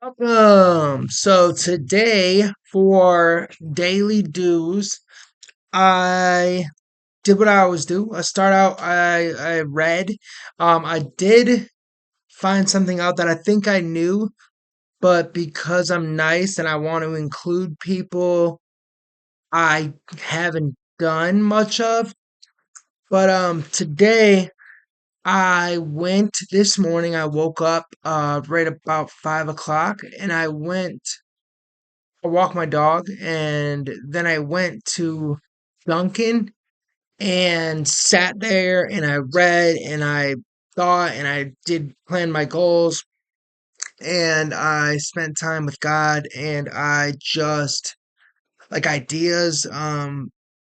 Welcome. So today for daily dues, I did what I always do. I start out, I read. I did find something out that I think I knew, but because I'm nice and I want to include people I haven't done much of. But today I went this morning. I woke up right about 5 o'clock, and I walked my dog, and then I went to Dunkin' and sat there and I read and I thought and I did plan my goals and I spent time with God and I just like ideas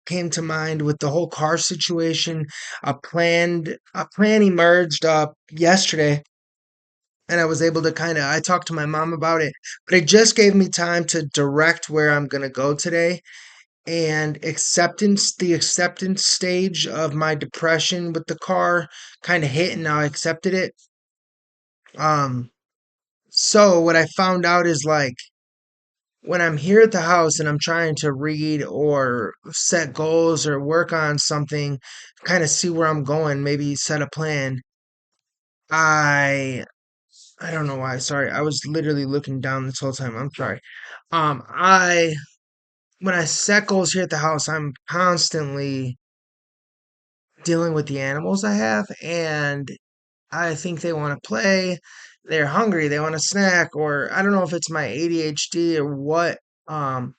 came to mind with the whole car situation. A plan emerged up yesterday and I was able to I talked to my mom about it, but it just gave me time to direct where I'm going to go today and the acceptance stage of my depression with the car kind of hit and now I accepted it. Um so what I found out is like when I'm here at the house and I'm trying to read or set goals or work on something, kind of see where I'm going, maybe set a plan. I I don't know why. Sorry. I was literally looking down this whole time. I'm sorry. I when I set goals here at the house, I'm constantly dealing with the animals I have, and I think they want to play, they're hungry, they want a snack, or I don't know if it's my ADHD or what, um,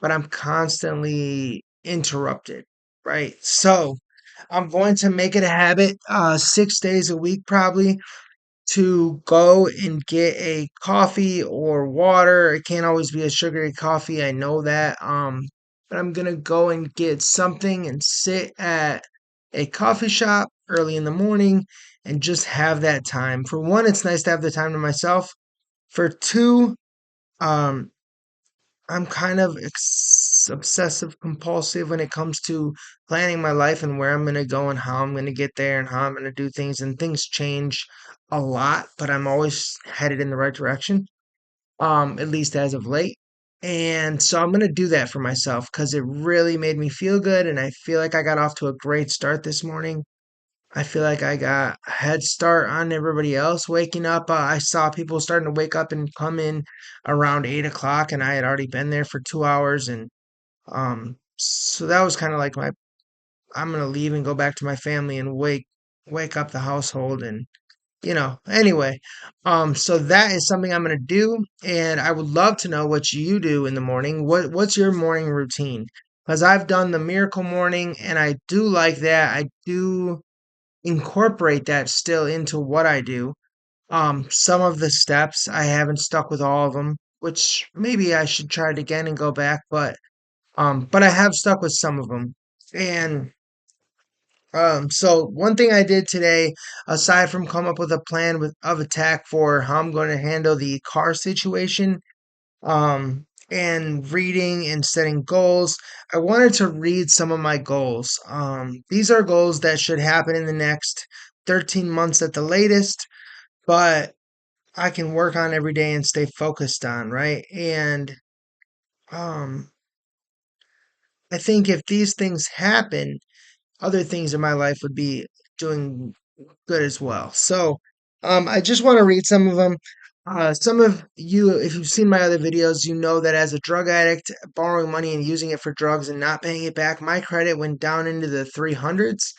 but I'm constantly interrupted, right? So I'm going to make it a habit, 6 days a week probably, to go and get a coffee or water. It can't always be a sugary coffee, I know that. But I'm gonna go and get something and sit at a coffee shop early in the morning and just have that time. For one, it's nice to have the time to myself. For two, um, I'm kind of obsessive compulsive when it comes to planning my life and where I'm going to go and how I'm going to get there and how I'm going to do things. And things change a lot, but I'm always headed in the right direction, at least as of late. And so I'm going to do that for myself because it really made me feel good. And I feel like I got off to a great start this morning. I feel like I got a head start on everybody else waking up. I saw people starting to wake up and come in around 8 o'clock, and I had already been there for 2 hours. And so that was kind of like my I'm gonna leave and go back to my family and wake up the household and anyway. So that is something I'm gonna do, and I would love to know what you do in the morning. What's your morning routine? Because I've done the miracle morning, and I do like that. I do incorporate that still into what I do. Some of the steps I haven't stuck with all of them, which maybe I should try it again and go back, but I have stuck with some of them. And so one thing I did today, aside from come up with a plan of attack for how I'm going to handle the car situation, and reading and setting goals, I wanted to read some of my goals. These are goals that should happen in the next 13 months at the latest, but I can work on every day and stay focused on, right? And um, I think if these things happen, other things in my life would be doing good as well. So, I just want to read some of them. Some of you, if you've seen my other videos, you know that as a drug addict, borrowing money and using it for drugs and not paying it back, my credit went down into the 300s.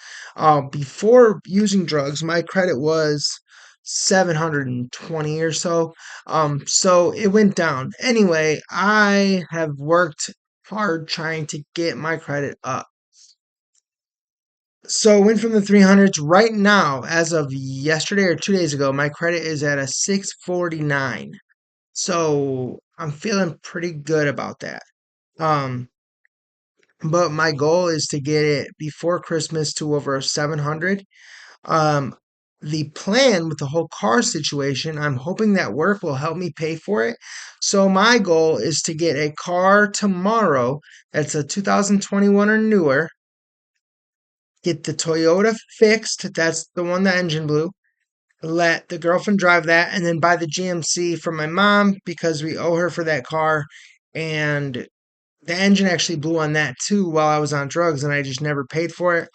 Before using drugs, my credit was 720 or so. So it went down. Anyway, I have worked hard trying to get my credit up. So it went from the 300s right now, as of yesterday or 2 days ago, my credit is at a 649. So I'm feeling pretty good about that. Um, but my goal is to get it before Christmas to over 700. Um, the plan with the whole car situation, I'm hoping that work will help me pay for it. So my goal is to get a car tomorrow that's a 2021 or newer, get the Toyota fixed. That's the one that engine blew. let the girlfriend drive that, and then buy the GMC for my mom because we owe her for that car. And the engine actually blew on that too while I was on drugs, and I just never paid for it.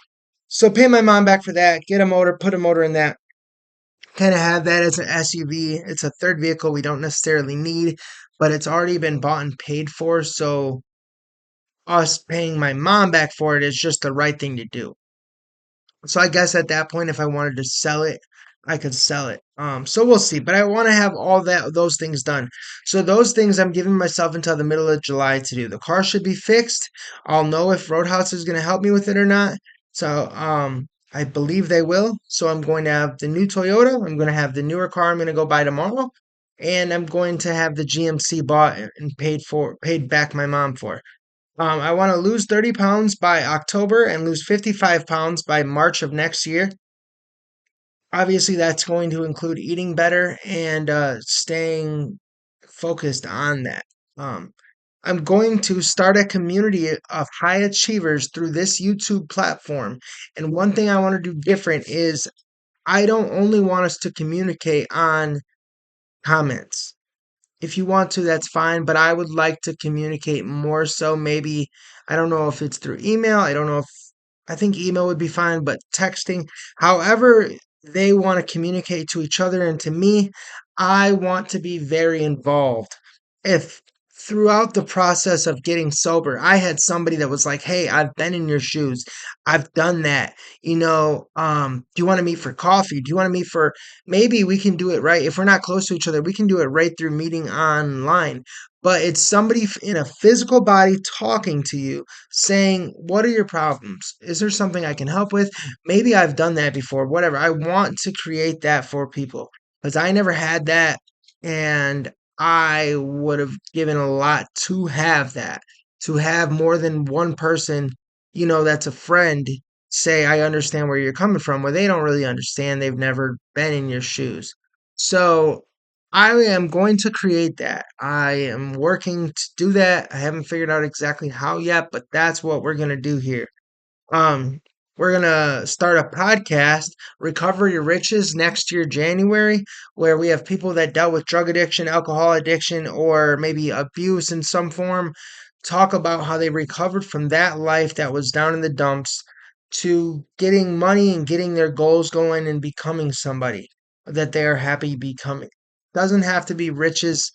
So pay my mom back for that, get a motor, put a motor in that, kind of have that as an SUV. It's a third vehicle we don't necessarily need, but it's already been bought and paid for. So us paying my mom back for it is just the right thing to do. So I guess at that point, if I wanted to sell it, I could sell it. So we'll see. But I want to have all those things done. So those things I'm giving myself until the middle of July to do. The car should be fixed. I'll know if Roadhouse is going to help me with it or not. So I believe they will. So I'm going to have the new Toyota. I'm going to have the newer car I'm going to go buy tomorrow. And I'm going to have the GMC bought and paid back my mom for. I want to lose 30 pounds by October and lose 55 pounds by March of next year. Obviously, that's going to include eating better and staying focused on that. Um, I'm going to start a community of high achievers through this YouTube platform. And one thing I want to do different is I don't only want us to communicate on comments. If you want to, that's fine, but I would like to communicate more so. Maybe, I don't know if it's through email. I don't know if, I think email would be fine, but texting, however they want to communicate to each other and to me, I want to be very involved. If throughout the process of getting sober, I had somebody that was like, "Hey, I've been in your shoes. I've done that. Do you want to meet for coffee? Do you want to meet for maybe we can do it right. If we're not close to each other, we can do it right through meeting online. But it's somebody in a physical body talking to you, saying, what are your problems? Is there something I can help with? Maybe I've done that before, whatever. I want to create that for people because I never had that. And I would have given a lot to have that, to have more than one person, that's a friend say, I understand where you're coming from, where they don't really understand. They've never been in your shoes. So I am going to create that. I am working to do that. I haven't figured out exactly how yet, but that's what we're going to do here. Um, we're gonna start a podcast, Recover Your Riches, next year, January, where we have people that dealt with drug addiction, alcohol addiction, or maybe abuse in some form, talk about how they recovered from that life that was down in the dumps to getting money and getting their goals going and becoming somebody that they are happy becoming. Doesn't have to be riches,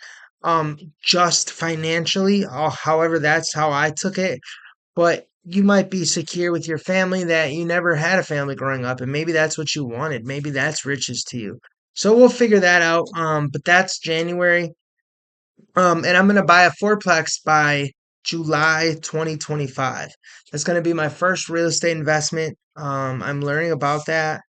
just financially. However, that's how I took it, but you might be secure with your family that you never had a family growing up, and maybe that's what you wanted. Maybe that's riches to you. So we'll figure that out. But that's January. And I'm gonna buy a fourplex by July 2025. That's gonna be my first real estate investment. I'm learning about that.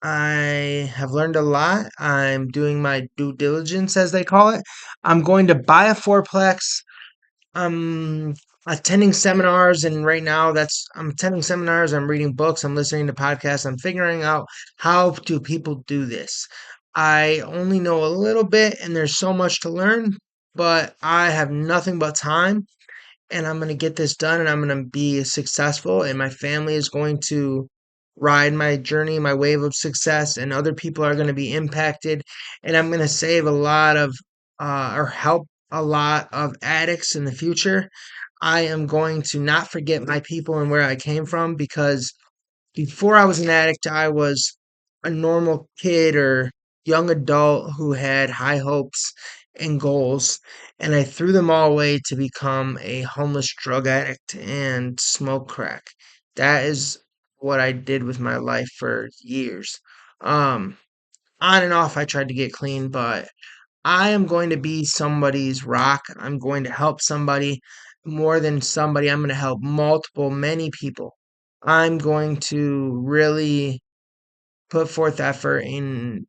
I have learned a lot. I'm doing my due diligence, as they call it. I'm going to buy a fourplex. I'm attending seminars, and right now I'm attending seminars, I'm reading books, I'm listening to podcasts, I'm figuring out how do people do this. I only know a little bit and there's so much to learn, but I have nothing but time, and I'm going to get this done, and I'm going to be successful, and my family is going to ride my journey, my wave of success, and other people are going to be impacted, and I'm going to save a lot of or help a lot of addicts in the future. I am going to not forget my people and where I came from, because before I was an addict, I was a normal kid or young adult who had high hopes and goals, and I threw them all away to become a homeless drug addict and smoke crack. That is what I did with my life for years. Um, on and off, I tried to get clean, but I am going to be somebody's rock. I'm going to help somebody more than somebody. I'm going to help many people. I'm going to really put forth effort in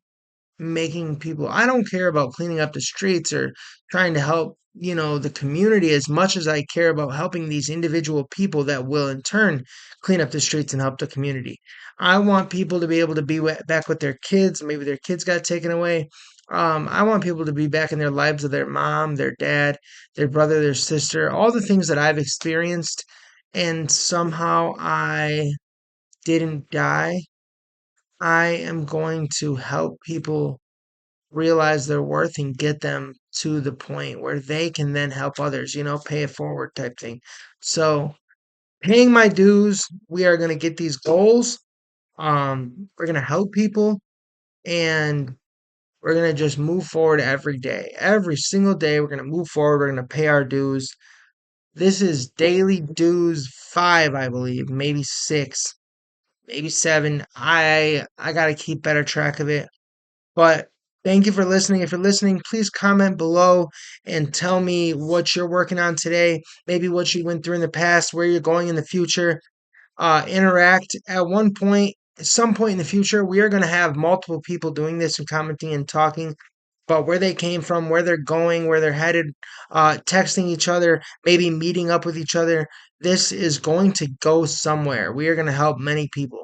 making people. I don't care about cleaning up the streets or trying to help, the community as much as I care about helping these individual people that will in turn clean up the streets and help the community. I want people to be able to be back with their kids. Maybe their kids got taken away. I want people to be back in their lives with their mom, their dad, their brother, their sister, all the things that I've experienced, and somehow I didn't die. I am going to help people realize their worth and get them to the point where they can then help others, pay it forward type thing. So, paying my dues, we are going to get these goals. We're going to help people, and we're going to just move forward every day. Every single day, we're going to move forward. We're going to pay our dues. This is daily dues 5, I believe, maybe 6, maybe 7. I got to keep better track of it. But thank you for listening. If you're listening, please comment below and tell me what you're working on today, maybe what you went through in the past, where you're going in the future. Interact at one point, at some point in the future. We are going to have multiple people doing this and commenting and talking about where they came from, where they're going, where they're headed, texting each other, maybe meeting up with each other. This is going to go somewhere. We are going to help many people.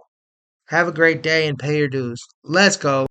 Have a great day and pay your dues. Let's go.